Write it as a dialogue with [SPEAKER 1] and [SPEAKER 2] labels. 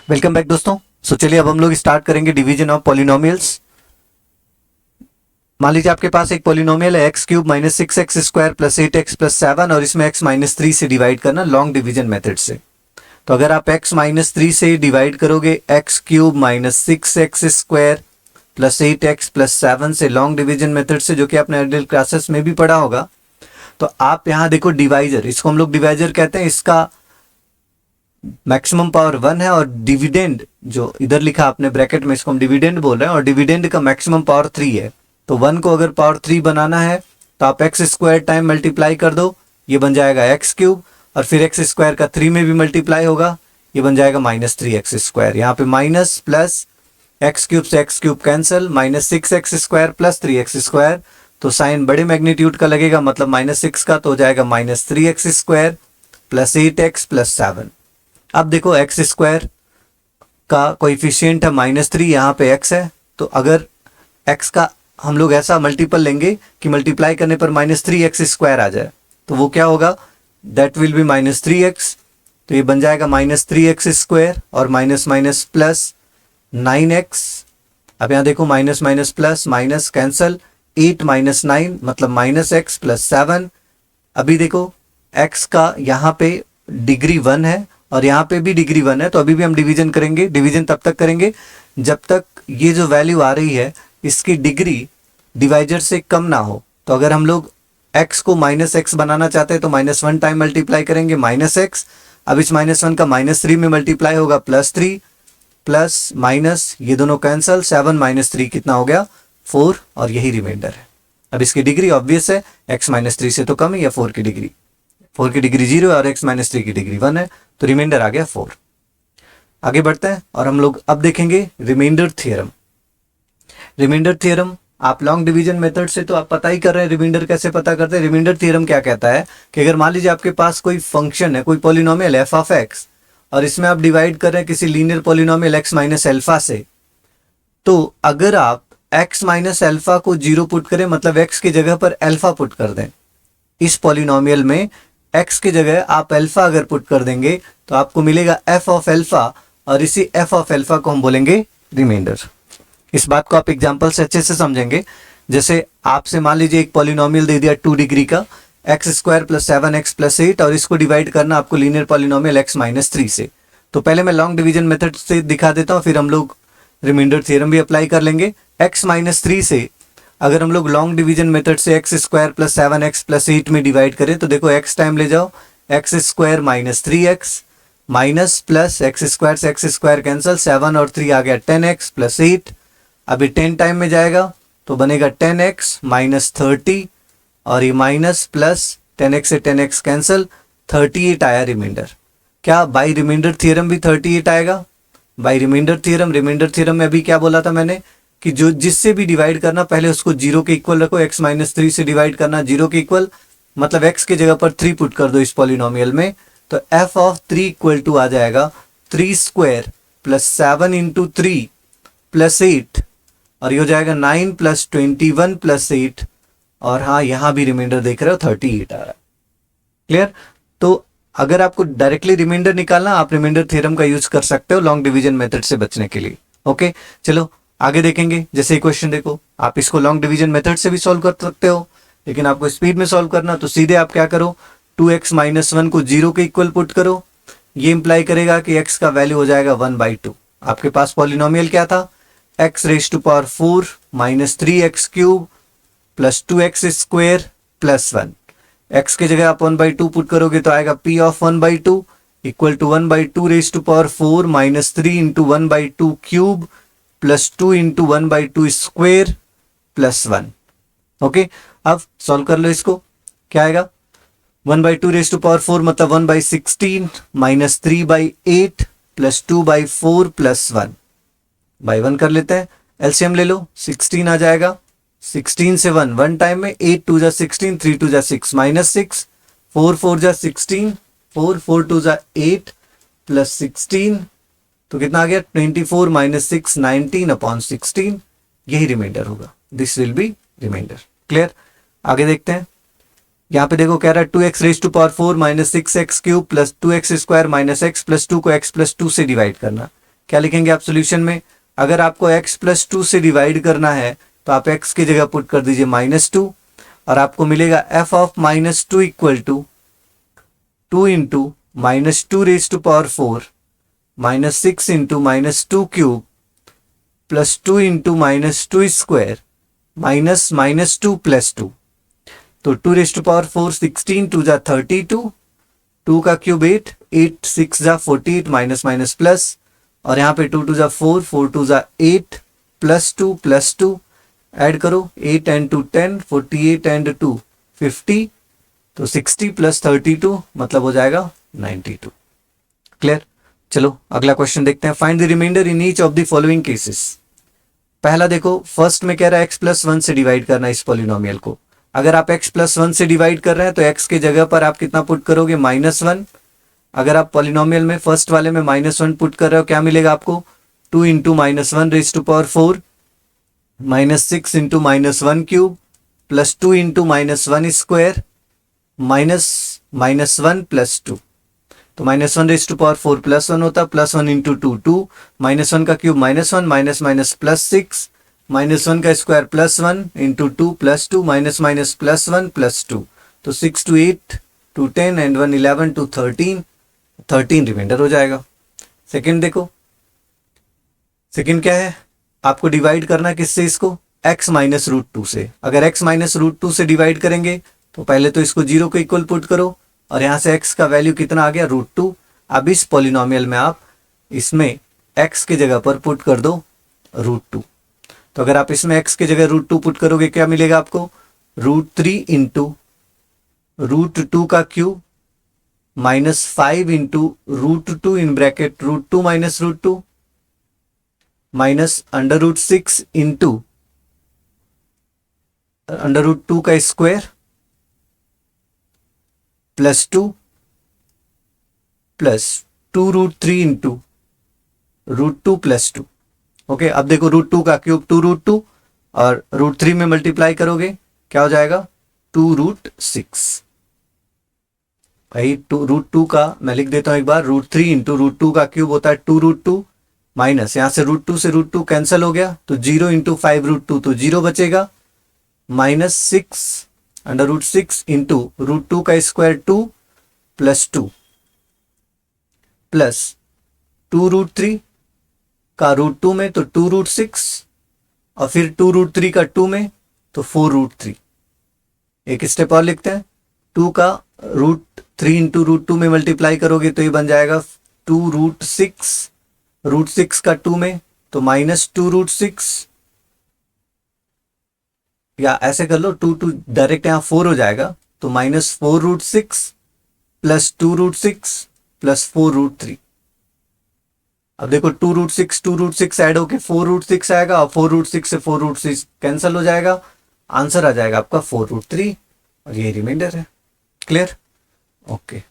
[SPEAKER 1] Welcome back दोस्तों। चलिए अब हम लोग स्टार्ट करेंगे डिवीजन ऑफ पॉलिनोमियल्स। मान लीजिए आपके पास एक पॉलिनोमियल है x cube minus six x square plus eight x plus seven और इसमें एक्स माइनस थ्री से डिवाइड करना लॉन्ग डिवीजन मेथड से। तो अगर आप एक्स माइनस थ्री से डिवाइड करोगे x cube minus six x square plus eight x plus seven से लॉन्ग डिवीजन मेथड से, जो कि आपने अर्लियर क्लासेस में भी पढ़ा होगा, तो आप यहाँ देखो डिवाइजर, इसको हम लोग डिवाइजर कहते हैं, इसका मैक्सिमम पावर वन है और डिविडेंड जो इधर लिखा आपने ब्रैकेट में, इसको हम डिविडेंड बोल रहे हैं और डिविडेंड का मैक्सिमम पावर थ्री है। तो वन को अगर पावर थ्री बनाना है तो आप एक्स स्क्वायर टाइम मल्टीप्लाई कर दो, ये बन जाएगा एक्स क्यूब, और फिर एक्स स्क्वायर का थ्री में भी मल्टीप्लाई होगा, ये बन जाएगा माइनस थ्री एक्स स्क्वायर। यहाँ पे माइनस प्लस एक्स क्यूब से x cube cancel, minus six x square plus three x square, तो साइन बड़े मैग्नीट्यूड का लगेगा, मतलब माइनस सिक्स का, तो हो जाएगा minus three x square plus eight x plus seven. अब देखो एक्स स्क्वायर का कोएफिशिएंट है माइनस थ्री, यहाँ पे एक्स है, तो अगर एक्स का हम लोग ऐसा मल्टीपल लेंगे कि मल्टीप्लाई करने पर माइनस थ्री एक्स स्क्वायर आ जाए, तो वो क्या होगा, that will be minus three x, तो ये बन जाएगा माइनस थ्री एक्स स्क्वायर और minus minus plus nine x. अब यहाँ देखो minus minus plus minus cancel, eight minus nine मतलब माइनस एक्स प्लस सेवन। अभी देखो एक्स का यहाँ पे डिग्री वन है और यहाँ पे भी डिग्री वन है, तो अभी भी हम डिवीजन करेंगे। डिवीजन तब तक करेंगे जब तक ये जो वैल्यू आ रही है इसकी डिग्री डिवाइजर से कम ना हो। तो अगर हम लोग x को माइनस एक्स बनाना चाहते हैं तो माइनस वन टाइम मल्टीप्लाई करेंगे माइनस एक्स, अब इस माइनस वन का माइनस थ्री में मल्टीप्लाई होगा प्लस थ्री, प्लस माइनस ये दोनों कैंसल, सेवन माइनस थ्री कितना हो गया, फोर, और यही रिमाइंडर है। अब इसकी डिग्री ऑब्वियस है, x माइनस थ्री से तो कम है, या फोर की डिग्री जीरो है और x माइनस थ्री की डिग्री वन है, तो रिमाइंडर आ गया फोर। आगे बढ़ते हैं और हम लोग अब देखेंगे रिमाइंडर थ्योरम। रिमाइंडर थ्योरम आप लॉन्ग डिवीजन मेथड से तो आप पता ही कर रहे हैं रिमाइंडर कैसे पता करते हैं। रिमाइंडर थ्योरम क्या कहता है कि अगर मान लीजिए आपके पास कोई फंक्शन है, कोई पॉलिनोमियल एफ ऑफ एक्स, और इसमें आप डिवाइड कर रहे हैं किसी linear polynomial x minus alpha से, तो अगर आप एक्स माइनस एल्फा को जीरो पुट करें, मतलब एक्स की जगह पर एल्फा पुट कर दें, इस पॉलिनोमियल में x की जगह आप अल्फा अगर पुट कर देंगे तो आपको मिलेगा f ऑफ अल्फा, और इसी f ऑफ अल्फा को हम बोलेंगे रिमाइंडर। इस बात को आप एग्जांपल से अच्छे से समझेंगे। जैसे आपसे मान लीजिए एक पॉलिनोमियल दे दिया टू डिग्री का, x square plus seven x plus eight, और इसको डिवाइड करना आपको linear polynomial x minus three से। तो पहले मैं लॉन्ग डिवीजन मेथड से दिखा देता हूँ, फिर हम लोग रिमाइंडर थ्योरम भी अप्लाई कर लेंगे। x माइनस थ्री से अगर हम लोग लॉन्ग डिवीजन मेथड से x square plus seven x plus eight में डिवाइड करें, तो देखो x टाइम ले जाओ, x square minus three x minus plus x square से एक्स स्क्वायर कैंसिल, सेवन और थ्री आ गया टेन एक्स प्लस एट। अभी टेन टाइम में जाएगा तो बनेगा टेन एक्स माइनस थर्टी, और ये माइनस प्लस टेन एक्स से ten x cancel, thirty eight आया रिमाइंडर। क्या बाई रिमाइंडर थ्योरम भी थर्टी एट आएगा? बाई रिमाइंडर थ्योरम में अभी क्या बोला था मैंने कि जो जिससे भी डिवाइड करना पहले उसको जीरो के इक्वल रखो। x माइनस थ्री से डिवाइड करना जीरो के इक्वल, मतलब x की जगह पर थ्री पुट कर दो इस पॉलिनोमियल में, तो f of three equal to आ जाएगा three square plus seven into three plus eight, और ये हो जाएगा nine plus twenty one plus eight, और हाँ यहाँ भी रिमाइंडर देख रहे हो थर्टी एट आ रहा है। क्लियर? तो अगर आपको डायरेक्टली रिमाइंडर निकालना, आप रिमाइंडर थ्योरम का यूज कर सकते हो लॉन्ग डिवीजन मेथड से बचने के लिए। ओके, चलो आगे देखेंगे। जैसे क्वेश्चन देखो, आप इसको लॉन्ग डिवीजन मेथड से भी सॉल्व कर सकते हो, लेकिन आपको स्पीड में सॉल्व करना, तो सीधे आप क्या करो, टू एक्स माइनस वन को जीरो के इक्वल पुट करो। ये इंप्लाई करेगा कि x का वैल्यू हो जाएगा वन बाई टू। आपके पास पॉलिनोमियल क्या था, x raise to power four minus three x cube plus two x square plus one. X की जगह आप वन बाई टू पुट करोगे तो आएगा p of one by two equal to one by two raise to power four minus three into one by two cube plus two into one by two square plus one. Okay, अब solve कर लो इसको, क्या आएगा, one by two raise to power four मतलब one by sixteen minus three by eight plus two by four plus one. By one कर लेते हैं, एलसीएम ले लो, सिक्सटीन आ जाएगा, सिक्सटीन से वन वन टाइम में, एट टू जा सिक्सटीन, थ्री टू जा six minus six, four four जा सिक्सटीन, फोर फोर टू जा एट प्लस सिक्सटीन, तो कितना आ गया, 24 माइनस सिक्स, 19 अपॉन 16, यही रिमाइंडर होगा। This will be remainder. Clear? आगे देखते हैं। यहाँ पे देखो कह रहा है two x raise to power four minus six x cube plus two x square minus x plus two को एक्स प्लस टू से डिवाइड करना। क्या लिखेंगे आप सोल्यूशन में? अगर आपको x प्लस 2 से डिवाइड करना है तो आप x की जगह पुट कर दीजिए -2 और आपको मिलेगा f of -2 equal to 2 into -2 raise to power 4 -6 into -2 cube plus 2 into -2 square minus -2 plus 2। तो 2 रेज टू पावर 4 16 2 जा 32, 2 का क्यूब 8, 8 6 जा 48 माइनस माइनस प्लस और यहाँ पे 2 2 जा 4, 4 2 जा 8 प्लस 2 ऐड करो 8 एंड 2 10, 48 एंड 2 50, तो 60 प्लस 32 मतलब हो जाएगा 92। क्लियर? चलो अगला क्वेश्चन देखते हैं। Find the remainder in each of the following cases. पहला देखो, फर्स्ट में कह रहा है x प्लस 1 से डिवाइड करना है इस पॉलिनोमियल को। अगर आप x प्लस 1 से डिवाइड कर रहे हैं तो x के जगह पर आप कितना पुट करोगे? -1। अगर आप पॉलिनोमियल में फर्स्ट वाले में -1 पुट कर रहे हो, क्या मिलेगा आपको? 2 into -1 raise to power 4 -6 into -1 cube plus 2 into -1 square -1 plus 2। तो -1 रेज टू पावर 4 प्लस 1 होता, प्लस 1 इंटू 2 2, -1 का क्यूब -1 माइनस माइनस प्लस 6, -1 का square plus 1 into 2 plus 2 minus minus plus 1 plus 2। तो 6 to 8 to 10 and 1 11 to 13, 13 remainder हो जाएगा। Second देखो, second क्या है? आपको डिवाइड करना किससे इसको? x माइनस रूट 2 से। अगर x माइनस रूट 2 से डिवाइड करेंगे तो पहले तो इसको 0 के इक्वल पुट करो और यहाँ से x का वैल्यू कितना आ गया? √2। अब इस पॉलिनोमियल में आप इसमें x की जगह पर पुट कर दो √2। तो अगर आप इसमें x की जगह √2 पुट करोगे क्या मिलेगा आपको? √3 इंटू √2 का cube -5 into √2 in bracket √2 minus √2 minus √6 into √2 का square plus 2 plus 2√3 into √2 plus 2। Okay, अब देखो √2 का क्यूब 2√2 और √3 में मल्टीप्लाई करोगे क्या हो जाएगा? 2√6। भाई √2 का मैं लिख देता हूं एक बार, √3 इंटू √2 का क्यूब होता है 2√2 माइनस यहां से √2 से √2 कैंसिल हो गया तो 0 इंटू 5√2 तो 0 बचेगा -6 √6 इंटू √2 का स्क्वायर 2 प्लस 2 प्लस 2√3 का √2 में तो 2√6 और फिर 2√3 का 2 में तो 4√3। एक स्टेप और लिखते हैं, 2 का √3 इंटू √2 में मल्टीप्लाई करोगे तो ये बन जाएगा 2√6, √6 का 2 में तो -2√6, या ऐसे कर लो 2 डायरेक्ट यहाँ 4 हो जाएगा तो -4√6 प्लस 2√6 प्लस 4√3। अब देखो 2√6 ऐड होके 4√6 आएगा और 4√6 से 4√6 कैंसिल हो जाएगा, आंसर आ जाएगा आपका 4√3 और ये रिमाइंडर है। क्लियर? ओके।